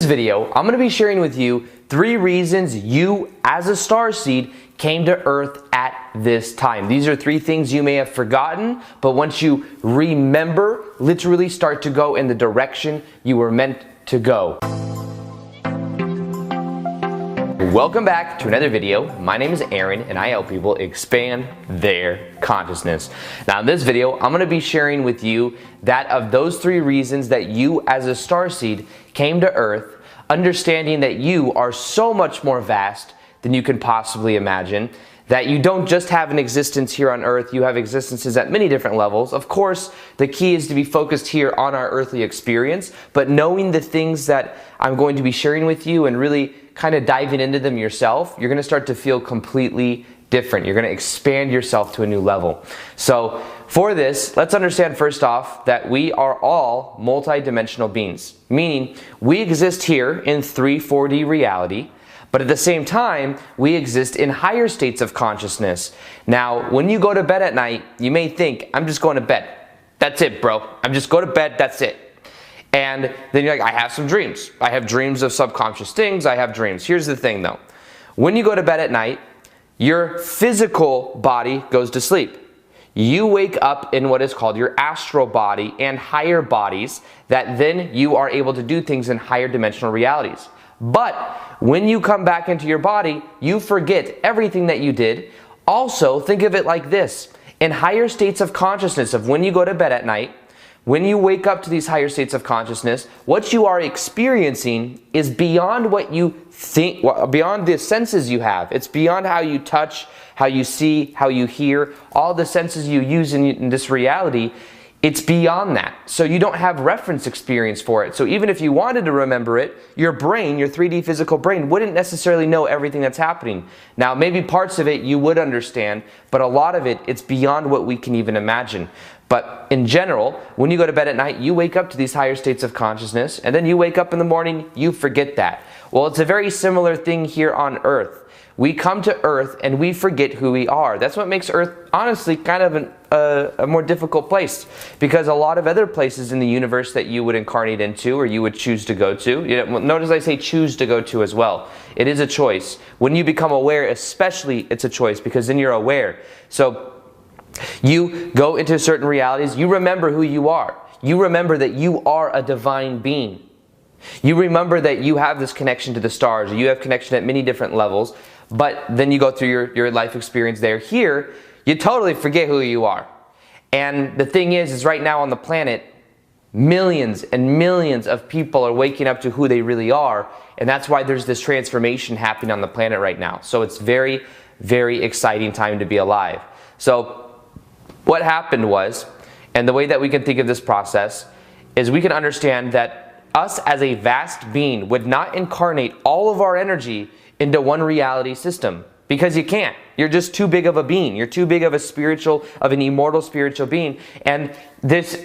video, I'm going to be sharing with you 3 reasons you, as a starseed, came to Earth at this time. These are 3 things you may have forgotten, but once you remember, literally start to go in the direction you were meant to go. Welcome back to another video. My name is Aaron and I help people expand their consciousness. Now in this video, I'm going to be sharing with you that of those 3 reasons that you as a starseed came to Earth, understanding that you are so much more vast than you can possibly imagine, that you don't just have an existence here on Earth, you have existences at many different levels. Of course, the key is to be focused here on our earthly experience, but knowing the things that I'm going to be sharing with you and really kind of diving into them yourself, you're going to start to feel completely different. You're going to expand yourself to a new level. So for this, let's understand first off that we are all multi-dimensional beings, meaning we exist here in 3-4D reality, but at the same time, we exist in higher states of consciousness. Now, when you go to bed at night, you may think, I'm just going to bed. That's it, bro. I'm just going to bed, that's it. And then you're like, I have some dreams. I have dreams of subconscious things. I have dreams. Here's the thing though. When you go to bed at night, your physical body goes to sleep. You wake up in what is called your astral body and higher bodies that then you are able to do things in higher dimensional realities. But when you come back into your body, you forget everything that you did. Also, think of it like this. In higher states of consciousness of when you go to bed at night, when you wake up to these higher states of consciousness, what you are experiencing is beyond what you think, beyond the senses you have. It's beyond how you touch, how you see, how you hear, all the senses you use in this reality. It's beyond that. So you don't have reference experience for it. So even if you wanted to remember it, your brain, your 3D physical brain, wouldn't necessarily know everything that's happening. Now, maybe parts of it you would understand, but a lot of it, it's beyond what we can even imagine. But in general, when you go to bed at night, you wake up to these higher states of consciousness, and then you wake up in the morning, you forget that. Well, it's a very similar thing here on Earth. We come to Earth and we forget who we are. That's what makes Earth, honestly, kind of a more difficult place, because a lot of other places in the universe that you would incarnate into or you would choose to go to, notice I say choose to go to as well. It is a choice. When you become aware, especially, it's a choice, because then you're aware. So you go into certain realities, you remember who you are. You remember that you are a divine being. You remember that you have this connection to the stars, you have connection at many different levels, but then you go through your life experience there. Here, you totally forget who you are. And the thing is right now on the planet, millions and millions of people are waking up to who they really are, and that's why there's this transformation happening on the planet right now. So it's very, very exciting time to be alive. So what happened was, and the way that we can think of this process, is we can understand that us as a vast being would not incarnate all of our energy into one reality system, because you can't. You're just too big of a being. You're too big of an immortal spiritual being. And this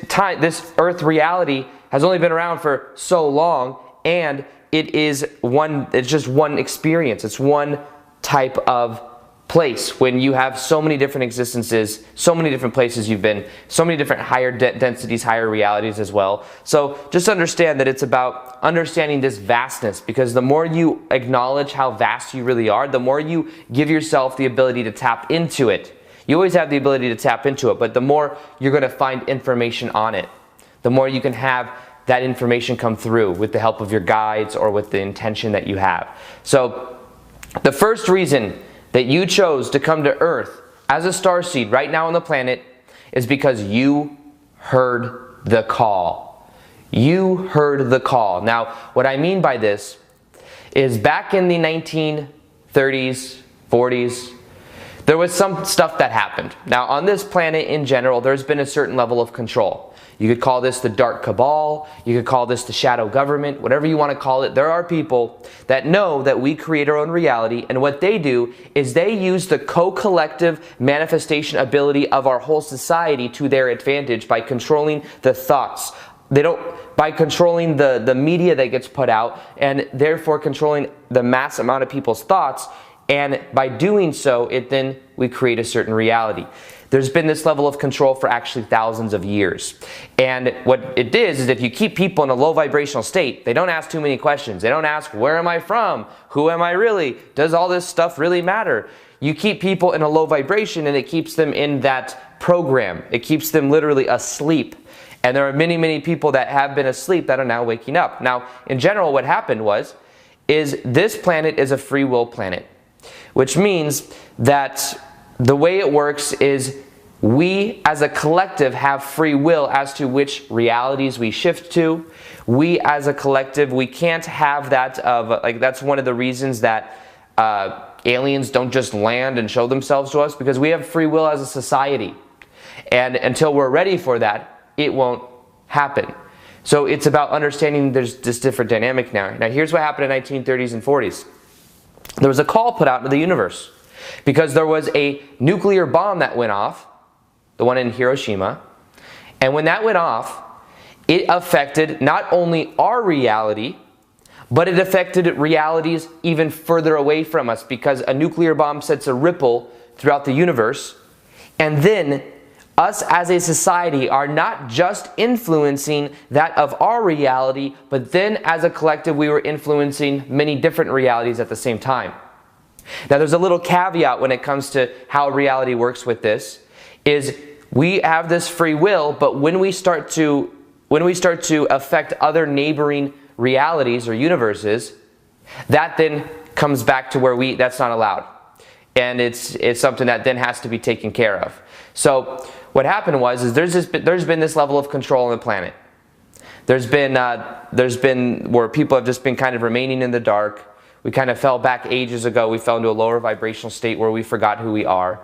Earth reality has only been around for so long, and it's just one experience. It's one type of place when you have so many different existences, so many different places you've been, so many different higher densities, higher realities as well. So just understand that it's about understanding this vastness, because the more you acknowledge how vast you really are, the more you give yourself the ability to tap into it. You always have the ability to tap into it, but the more you're going to find information on it, the more you can have that information come through with the help of your guides or with the intention that you have. So the first reason that you chose to come to Earth as a starseed right now on the planet is because you heard the call. You heard the call. Now, what I mean by this is back in the 1930s, 40s, there was some stuff that happened. Now, on this planet in general, there's been a certain level of control. You could call this the dark cabal, you could call this the shadow government, whatever you want to call it. There are people that know that we create our own reality, and what they do is they use the co-collective manifestation ability of our whole society to their advantage by controlling the thoughts. By controlling the media that gets put out, and therefore controlling the mass amount of people's thoughts, And by doing so, we create a certain reality. There's been this level of control for actually thousands of years. And what it is if you keep people in a low vibrational state, they don't ask too many questions. They don't ask, where am I from? Who am I really? Does all this stuff really matter? You keep people in a low vibration and it keeps them in that program. It keeps them literally asleep. And there are many, many people that have been asleep that are now waking up. Now, in general, what happened is this planet is a free will planet, which means that the way it works is we as a collective have free will as to which realities we shift to. We as a collective, we can't have that that's one of the reasons that aliens don't just land and show themselves to us, because we have free will as a society. And until we're ready for that, it won't happen. So it's about understanding there's this different dynamic now. Now here's what happened in the 1930s and 40s. There was a call put out into the universe because there was a nuclear bomb that went off, the one in Hiroshima. And when that went off, it affected not only our reality, but it affected realities even further away from us, because a nuclear bomb sets a ripple throughout the universe. And then us as a society are not just influencing that of our reality, but then as a collective we were influencing many different realities at the same time. Now there's a little caveat when it comes to how reality works with this, is we have this free will, but when we start to affect other neighboring realities or universes, that then comes back to where that's not allowed. And it's something that then has to be taken care of. So what happened is there's been this level of control on the planet. There's been where people have just been kind of remaining in the dark. We kind of fell back ages ago. We fell into a lower vibrational state where we forgot who we are.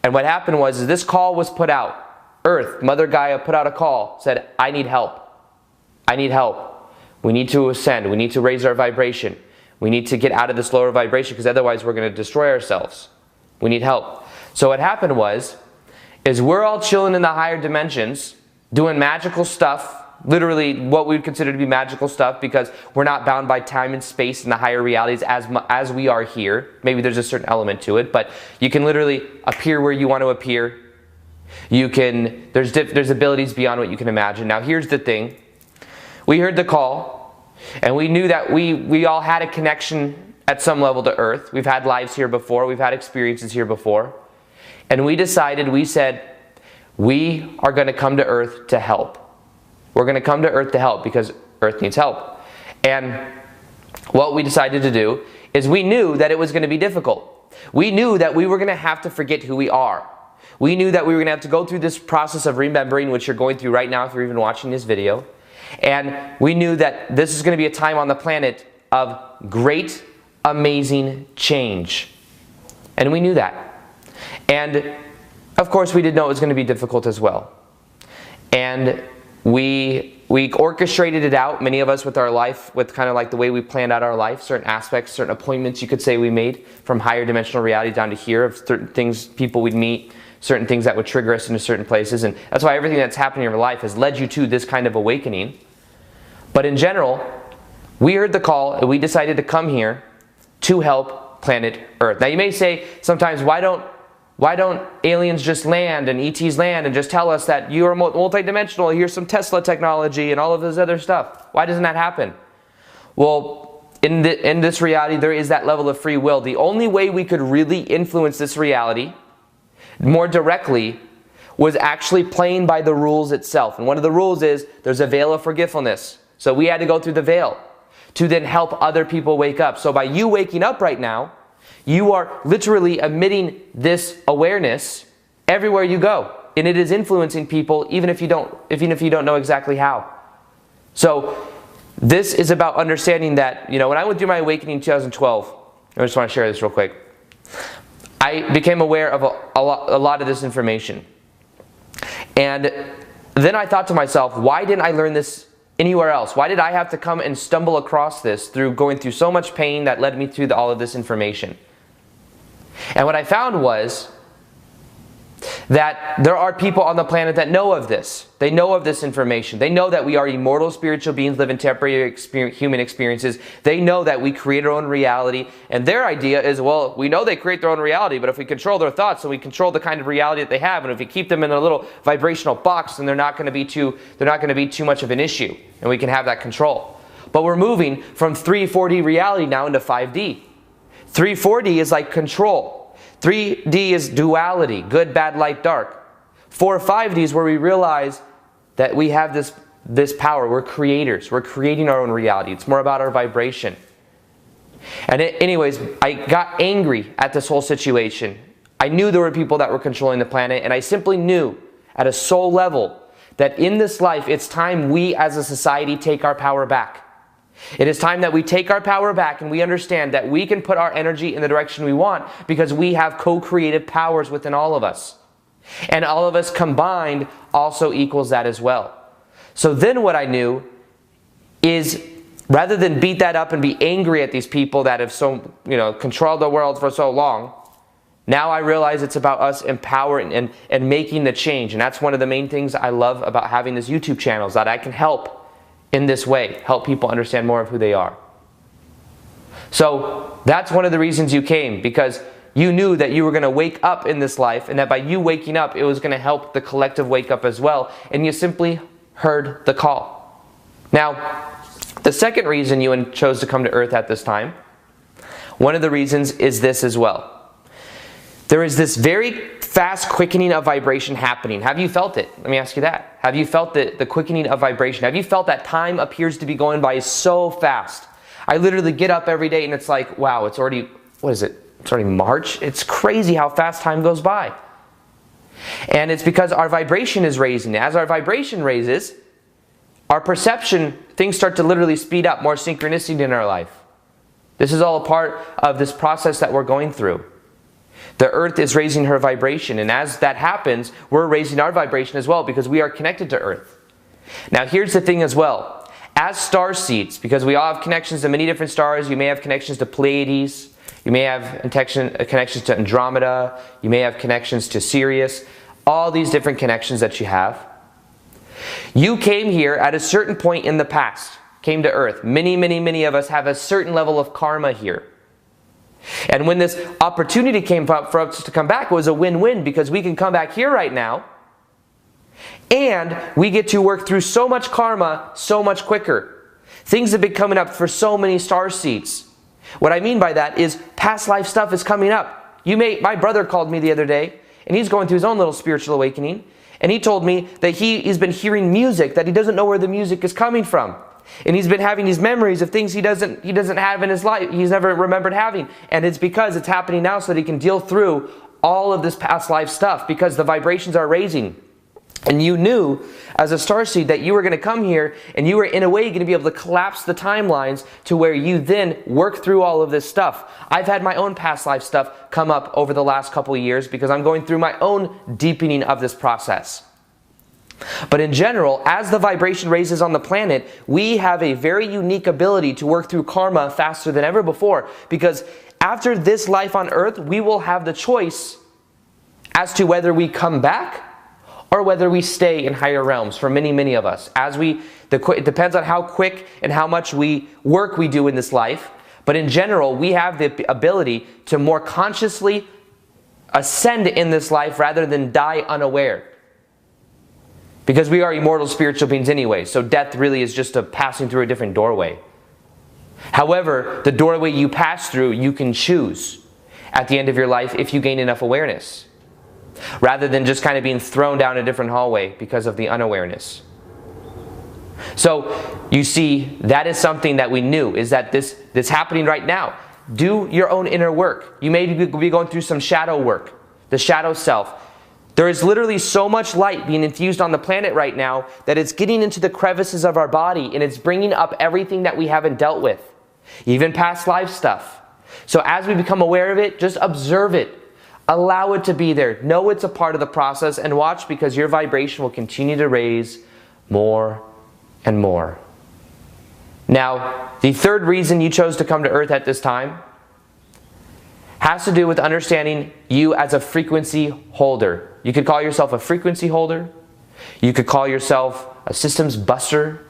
And what happened is this call was put out. Earth, Mother Gaia put out a call, said, I need help. I need help. We need to ascend. We need to raise our vibration. We need to get out of this lower vibration, because otherwise we're going to destroy ourselves. We need help. So what happened is we're all chilling in the higher dimensions, doing magical stuff, literally what we would consider to be magical stuff, because we're not bound by time and space in the higher realities as we are here. Maybe there's a certain element to it, but you can literally appear where you want to appear. There's abilities beyond what you can imagine. Now here's the thing. We heard the call, and we knew that we all had a connection at some level to Earth. We've had lives here before. We've had experiences here before. And we said, we are going to come to Earth to help. We're going to come to Earth to help because Earth needs help. And what we decided to do is we knew that it was going to be difficult. We knew that we were going to have to forget who we are. We knew that we were going to have to go through this process of remembering, which you're going through right now if you're even watching this video. And we knew that this is going to be a time on the planet of great, amazing change. And we knew that. And of course we did know it was going to be difficult as well. And we orchestrated it out, many of us with our life, with kind of like the way we planned out our life, certain aspects, certain appointments you could say we made from higher dimensional reality down to here, of certain things, people we'd meet, certain things that would trigger us into certain places. And that's why everything that's happening in your life has led you to this kind of awakening. But in general, we heard the call and we decided to come here to help planet Earth. Now you may say sometimes, why don't aliens just land and ETs land and just tell us that you are multidimensional, here's some Tesla technology and all of this other stuff? Why doesn't that happen? Well, in this reality, there is that level of free will. The only way we could really influence this reality more directly was actually playing by the rules itself. And one of the rules is there's a veil of forgetfulness. So we had to go through the veil to then help other people wake up. So by you waking up right now, you are literally emitting this awareness everywhere you go. And it is influencing people even if you don't know exactly how. So this is about understanding that, when I went through my awakening in 2012, I just want to share this real quick. I became aware of a lot of this information. And then I thought to myself, why didn't I learn this anywhere else? Why did I have to come and stumble across this through going through so much pain that led me through all of this information? And what I found was that there are people on the planet that know of this. They know of this information. They know that we are immortal spiritual beings living temporary human experiences. They know that we create our own reality. And their idea is, well, we know they create their own reality, but if we control their thoughts and we control the kind of reality that they have, and if we keep them in a little vibrational box, then they're not going to be too much of an issue, and we can have that control. But we're moving from 3-4D reality now into 5D. 3-4D is like control. 3D is duality, good, bad, light, dark. 4-5D is where we realize that we have this power. We're creators. We're creating our own reality. It's more about our vibration. And anyways, I got angry at this whole situation. I knew there were people that were controlling the planet, and I simply knew at a soul level that in this life, it's time we as a society take our power back. It is time that we take our power back and we understand that we can put our energy in the direction we want because we have co-creative powers within all of us. And all of us combined also equals that as well. So then what I knew is, rather than beat that up and be angry at these people that have controlled the world for so long, now I realize it's about us empowering and making the change. And that's one of the main things I love about having this YouTube channel, is that I can help in this way, help people understand more of who they are. So that's one of the reasons you came, because you knew that you were going to wake up in this life, and that by you waking up, it was going to help the collective wake up as well, and you simply heard the call. Now, the second reason you chose to come to Earth at this time, one of the reasons is this as well. There is this very fast quickening of vibration happening. Have you felt it? Let me ask you that. Have you felt the quickening of vibration? Have you felt that time appears to be going by so fast? I literally get up every day and it's like, wow, it's already, what is it? It's already March. It's crazy how fast time goes by. And it's because our vibration is raising. As our vibration raises, our perception, things start to literally speed up, more synchronicity in our life. This is all a part of this process that we're going through. The Earth is raising her vibration, and as that happens, we're raising our vibration as well because we are connected to Earth. Now here's the thing as well. As starseeds, because we all have connections to many different stars, you may have connections to Pleiades, you may have connections to Andromeda, you may have connections to Sirius, all these different connections that you have. You came here at a certain point in the past, came to Earth. Many of us have a certain level of karma here. And when this opportunity came up for us to come back, it was a win-win, because we can come back here right now and we get to work through so much karma so much quicker. Things have been coming up for so many starseeds. What I mean by that is past life stuff is coming up. My brother called me the other day, and he's going through his own little spiritual awakening, and he told me that he's been hearing music that he doesn't know where the music is coming from. And he's been having these memories of things he doesn't have in his life, he's never remembered having. And it's because it's happening now so that he can deal through all of this past life stuff, because the vibrations are raising. And you knew as a starseed that you were going to come here and you were in a way going to be able to collapse the timelines to where you then work through all of this stuff. I've had my own past life stuff come up over the last couple of years because I'm going through my own deepening of this process. But in general, as the vibration raises on the planet, we have a very unique ability to work through karma faster than ever before, because after this life on Earth, we will have the choice as to whether we come back or whether we stay in higher realms. For many of us, it depends on how quick and how much work we do in this life, but in general, we have the ability to more consciously ascend in this life rather than die unaware. Because we are immortal spiritual beings anyway, so death really is just a passing through a different doorway. However, the doorway you pass through, you can choose at the end of your life if you gain enough awareness, rather than just kind of being thrown down a different hallway because of the unawareness. So you see, that is something that we knew, is that this happening right now. Do your own inner work. You may be going through some shadow work, the shadow self. There is literally so much light being infused on the planet right now that it's getting into the crevices of our body, and it's bringing up everything that we haven't dealt with, even past life stuff. So as we become aware of it, just observe it. Allow it to be there. Know it's a part of the process, and watch, because your vibration will continue to raise more and more. Now, the third reason you chose to come to Earth at this time has to do with understanding you as a frequency holder. You could call yourself a frequency holder. You could call yourself a systems buster.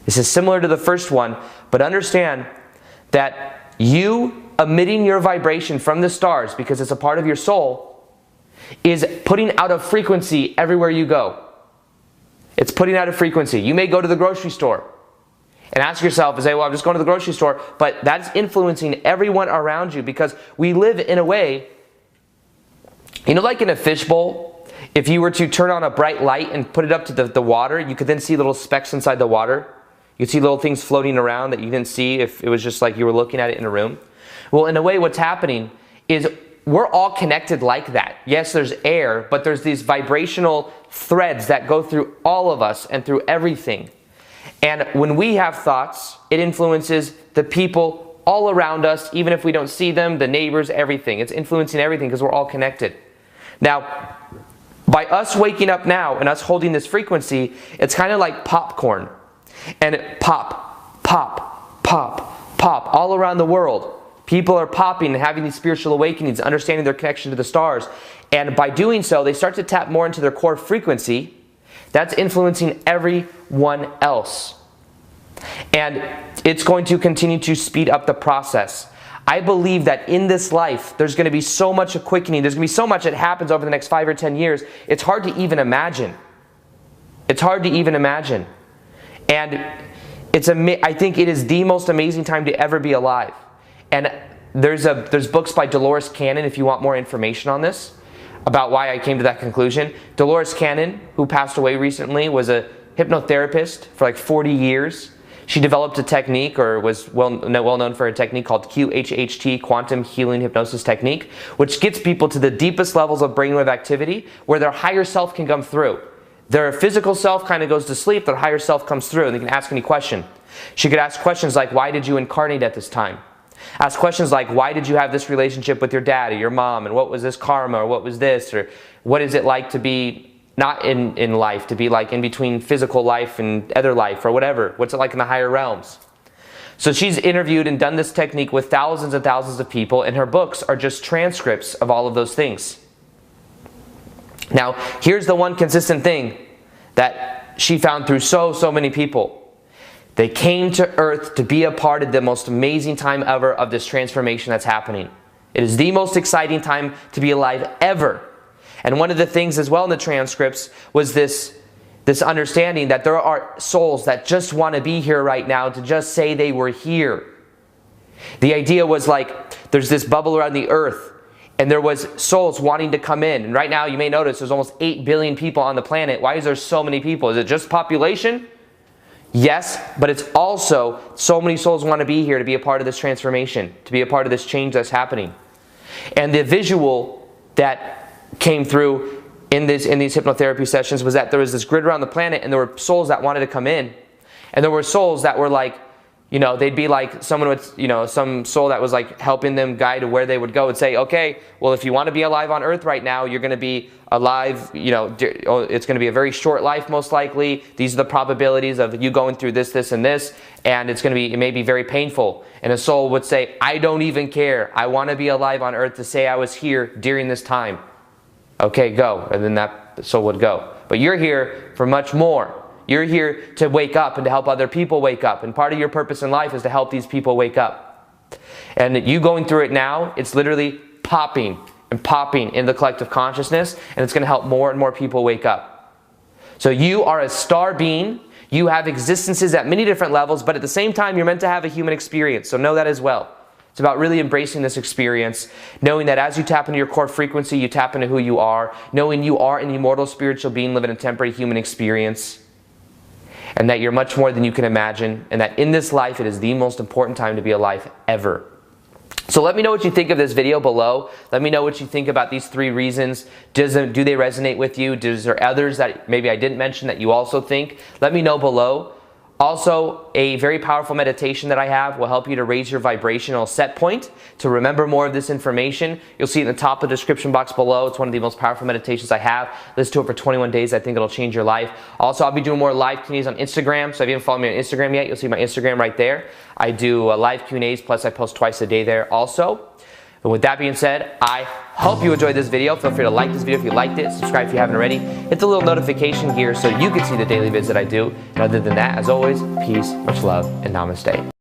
This is similar to the first one, but understand that you emitting your vibration from the stars, because it's a part of your soul, is putting out a frequency everywhere you go. It's putting out a frequency. You may go to the grocery store and ask yourself and say, well, I'm just going to the grocery store, but that's influencing everyone around you, because we live in a way, you know, like in a fishbowl, if you were to turn on a bright light and put it up to the water, you could then see little specks inside the water. You could see little things floating around that you didn't see if it was just like you were looking at it in a room. Well, in a way, what's happening is we're all connected like that. Yes, there's air, but there's these vibrational threads that go through all of us and through everything. And when we have thoughts, it influences the people all around us, even if we don't see them, the neighbors, everything. It's influencing everything because we're all connected. Now, by us waking up now and us holding this frequency, it's kind of like popcorn. And it pop, pop, pop, pop all around the world. People are popping and having these spiritual awakenings, understanding their connection to the stars. And by doing so, they start to tap more into their core frequency. That's influencing everyone else. And it's going to continue to speed up the process. I believe that in this life, there's going to be so much quickening. There's going to be so much that happens over the next 5 or 10 years. It's hard to even imagine. It's hard to even imagine. And I think it is the most amazing time to ever be alive. And there's books by Dolores Cannon if you want more information on this, about why I came to that conclusion. Dolores Cannon, who passed away recently, was a hypnotherapist for like 40 years. She developed a technique, or was well known for a technique called QHHT, Quantum Healing Hypnosis Technique, which gets people to the deepest levels of brainwave activity where their higher self can come through. Their physical self kind of goes to sleep, their higher self comes through, and they can ask any question. She could ask questions like, why did you incarnate at this time? Ask questions like, why did you have this relationship with your dad or your mom, and what was this karma, or what was this, or what is it like to be not in life, to be like in between physical life and other life, or whatever. What's it like in the higher realms? So she's interviewed and done this technique with thousands and thousands of people, and her books are just transcripts of all of those things. Now, here's the one consistent thing that she found through so many people. They came to Earth to be a part of the most amazing time ever of this transformation that's happening. It is the most exciting time to be alive ever. And one of the things as well in the transcripts was this understanding that there are souls that just want to be here right now to just say they were here. The idea was like there's this bubble around the Earth, and there was souls wanting to come in. And right now you may notice there's almost 8 billion people on the planet. Why is there so many people? Is it just population? Yes, but it's also so many souls want to be here to be a part of this transformation, to be a part of this change that's happening. And the visual that came through in these hypnotherapy sessions was that there was this grid around the planet, and there were souls that wanted to come in. And there were souls that were like, you know, they'd be like someone with, you know, some soul that was like helping them guide to where they would go and say, okay, well, if you want to be alive on Earth right now, you're going to be alive, you know, it's going to be a very short life most likely. These are the probabilities of you going through this, this, and this, and it may be very painful. And a soul would say, I don't even care. I want to be alive on Earth to say I was here during this time. Okay, go. And then that soul would go. But you're here for much more. You're here to wake up and to help other people wake up. And part of your purpose in life is to help these people wake up. And you going through it now, it's literally popping and popping in the collective consciousness, and it's going to help more and more people wake up. So you are a star being. You have existences at many different levels, but at the same time, you're meant to have a human experience. So know that as well. It's about really embracing this experience, knowing that as you tap into your core frequency, you tap into who you are, knowing you are an immortal spiritual being living a temporary human experience, and that you're much more than you can imagine, and that in this life, it is the most important time to be alive ever. So let me know what you think of this video below. Let me know what you think about these 3 reasons. Do they resonate with you? Is there others that maybe I didn't mention that you also think? Let me know below. Also, a very powerful meditation that I have will help you to raise your vibrational set point, to remember more of this information. You'll see it in the top of the description box below. It's one of the most powerful meditations I have. Listen to it for 21 days. I think it'll change your life. Also, I'll be doing more live Q&As on Instagram. So if you haven't followed me on Instagram yet, you'll see my Instagram right there. I do live Q&As, plus I post twice a day there also. And with that being said, I hope you enjoyed this video. Feel free to like this video if you liked it, subscribe if you haven't already, hit the little notification gear so you can see the daily vids that I do. And other than that, as always, peace, much love, and namaste.